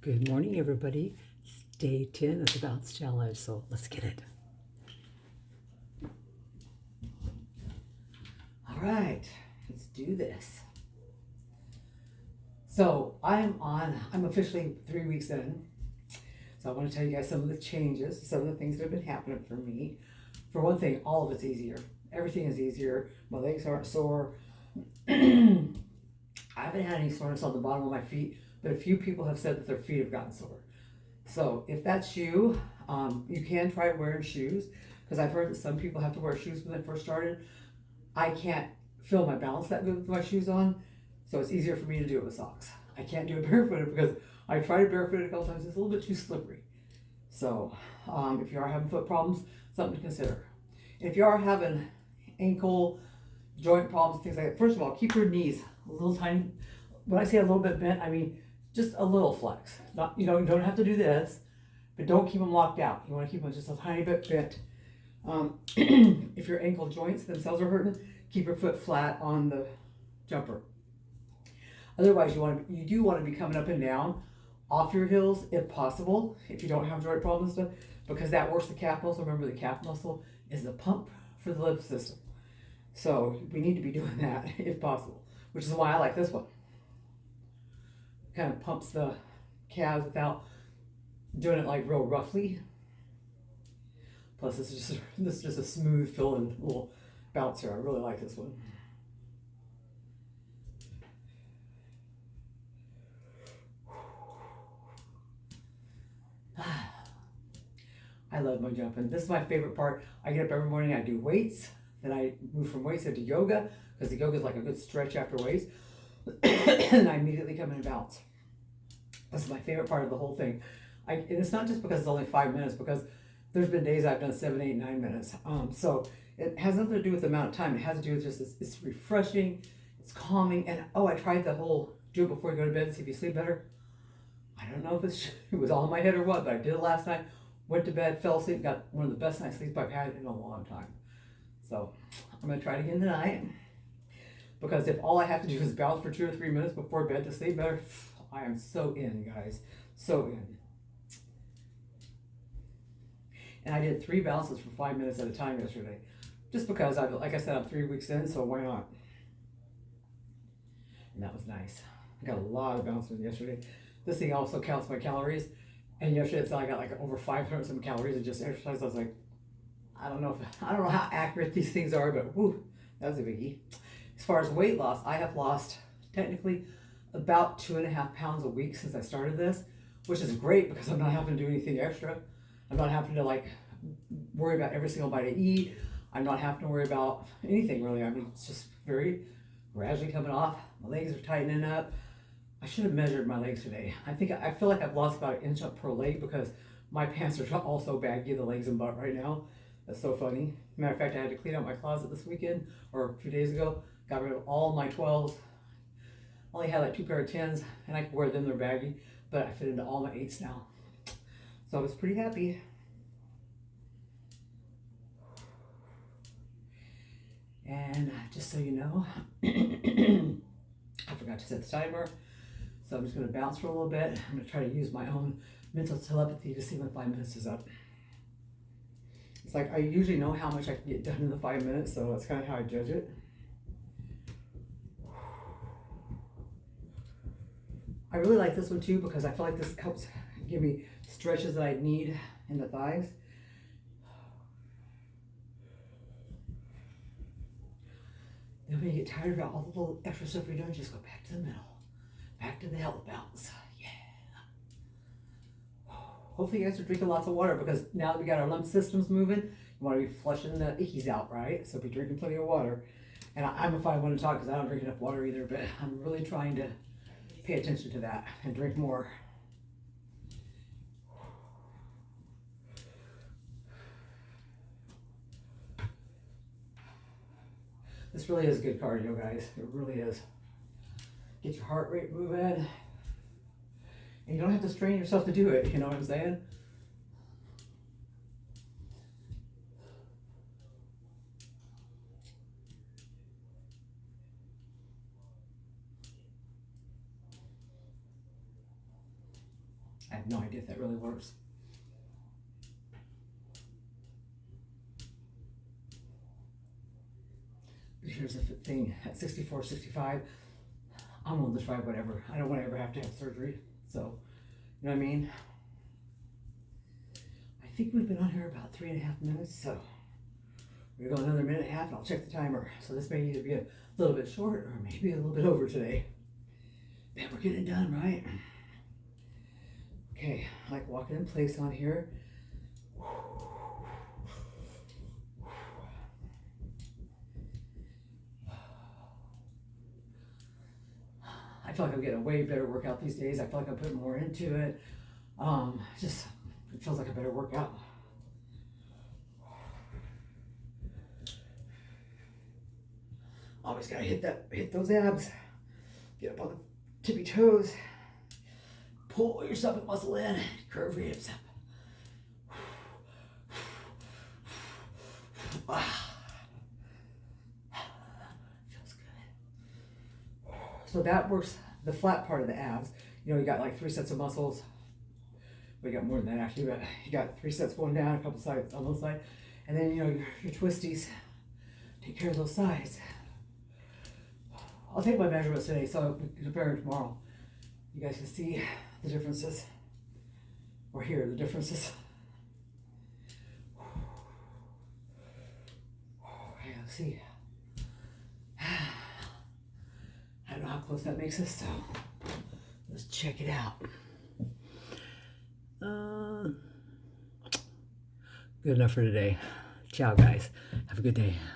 Good morning, everybody. It's day 10 of the Bounce Challenge, so let's get it. All right, let's do this. So I'm officially 3 weeks in. So I want to tell you guys some of the changes, some of the things that have been happening for me. For one thing, all of it's easier. Everything is easier. My legs aren't sore. I haven't had any soreness on the bottom of my feet, but a few people have said that their feet have gotten sore. So if that's you, you can try wearing shoes, because I've heard that some people have to wear shoes when they first started. I can't feel my balance that good with my shoes on, so it's easier for me to do it with socks. I can't do it barefooted because I tried barefooted a couple times. It's a little bit too slippery. So if you are having foot problems, something to consider. If you are having ankle joint problems, things like that, first of all, keep your knees a little tiny. When I say a little bit bent, I mean just a little flex. Not, you don't have to do this, but don't keep them locked out. You want to keep them just a tiny bit bent. If your ankle joints themselves are hurting, keep your foot flat on the jumper. Otherwise, you do want to be coming up and down off your heels if possible, if you don't have joint problems and stuff, because that works the calf muscle. Remember, the calf muscle is the pump for the lymph system. So we need to be doing that if possible, which is why I like this one. Kind of pumps the calves without doing it like real roughly. Plus, this is just a smooth filling little bouncer. I really like this one. I love my jumping. This is my favorite part. I get up every morning, I do weights, then I move from weights into yoga, because the yoga is like a good stretch after weights, and I immediately come in and bounce. This is my favorite part of the whole thing. And it's not just because it's only 5 minutes, because there's been days I've done 7, 8, 9 minutes. So it has nothing to do with the amount of time. It has to do with just it's refreshing, it's calming, and I tried the whole do it before you go to bed and see if you sleep better. I don't know if it was all in my head or what, but I did it last night. Went to bed, fell asleep, got one of the best night's sleep I've had in a long time. So I'm gonna try it again tonight, because if all I have to do is bounce for 2 or 3 minutes before bed to sleep better, I am so in, guys, so in. And I did 3 bounces for 5 minutes at a time yesterday, just because like I said, I'm 3 weeks in, so why not? And that was nice. I got a lot of bounces yesterday. This thing also counts my calories. And yesterday I got like over 500 some calories of just exercise. I was like, I don't know how accurate these things are, but whoo, that was a biggie. As far as weight loss, I have lost technically about 2.5 pounds a week since I started this, which is great because I'm not having to do anything extra. I'm not having to like worry about every single bite I eat. I'm not having to worry about anything really. I mean, it's just very gradually coming off. My legs are tightening up. I should have measured my legs today. I feel like I've lost about 1 inch up per leg, because my pants are also baggy, the legs and butt right now. That's so funny. Matter of fact, I had to clean out my closet this weekend, or a few days ago. Got rid of all my 12s. Only had like 2 pair of 10s, and I could wear them, they're baggy, but I fit into all my 8s now. So I was pretty happy. And just so you know, I forgot to set the timer. So I'm just going to bounce for a little bit. I'm going to try to use my own mental telepathy to see when 5 minutes is up. It's like I usually know how much I can get done in the 5 minutes, so that's kind of how I judge it. I really like this one too, because I feel like this helps give me stretches that I need in the thighs. Then when you get tired about all the little extra stuff you're doing, just go back to the middle. Back to the health bounce. Yeah. Hopefully you guys are drinking lots of water, because now that we got our lymph systems moving, you want to be flushing the ickies out, right? So be drinking plenty of water. And I'm a fine one to talk, because I don't drink enough water either, but I'm really trying to pay attention to that and drink more. This really is good cardio, guys. It really is. Get your heart rate moving. And you don't have to strain yourself to do it, you know what I'm saying? I have no idea if that really works. But here's the thing, at 64, 65, I'm willing to try whatever. I don't want to ever have to have surgery. So, you know what I mean? I think we've been on here about 3.5 minutes, so we're gonna go another minute and a half and I'll check the timer. So this may either be a little bit short or maybe a little bit over today. Man, we're getting it done, right? Okay, I like walking in place on here. I feel like I'm getting a way better workout these days. I feel like I'm putting more into it. Just, it feels like a better workout. Always gotta hit those abs. Get up on the tippy toes. Pull your stomach muscle in. Curve your hips up. Feels good. So that works the flat part of the abs. You know, you got like 3 sets of muscles. We got more than that actually, but you got 3 sets going down, a couple sides on those sides. And then, you know, your twisties. Take care of those sides. I'll take my measurements today, so we can compare them tomorrow. You guys can see the differences, or hear the differences. Okay, let's see. I don't know how close that makes us, so let's check it out. Good enough for today. Ciao, guys. Have a good day.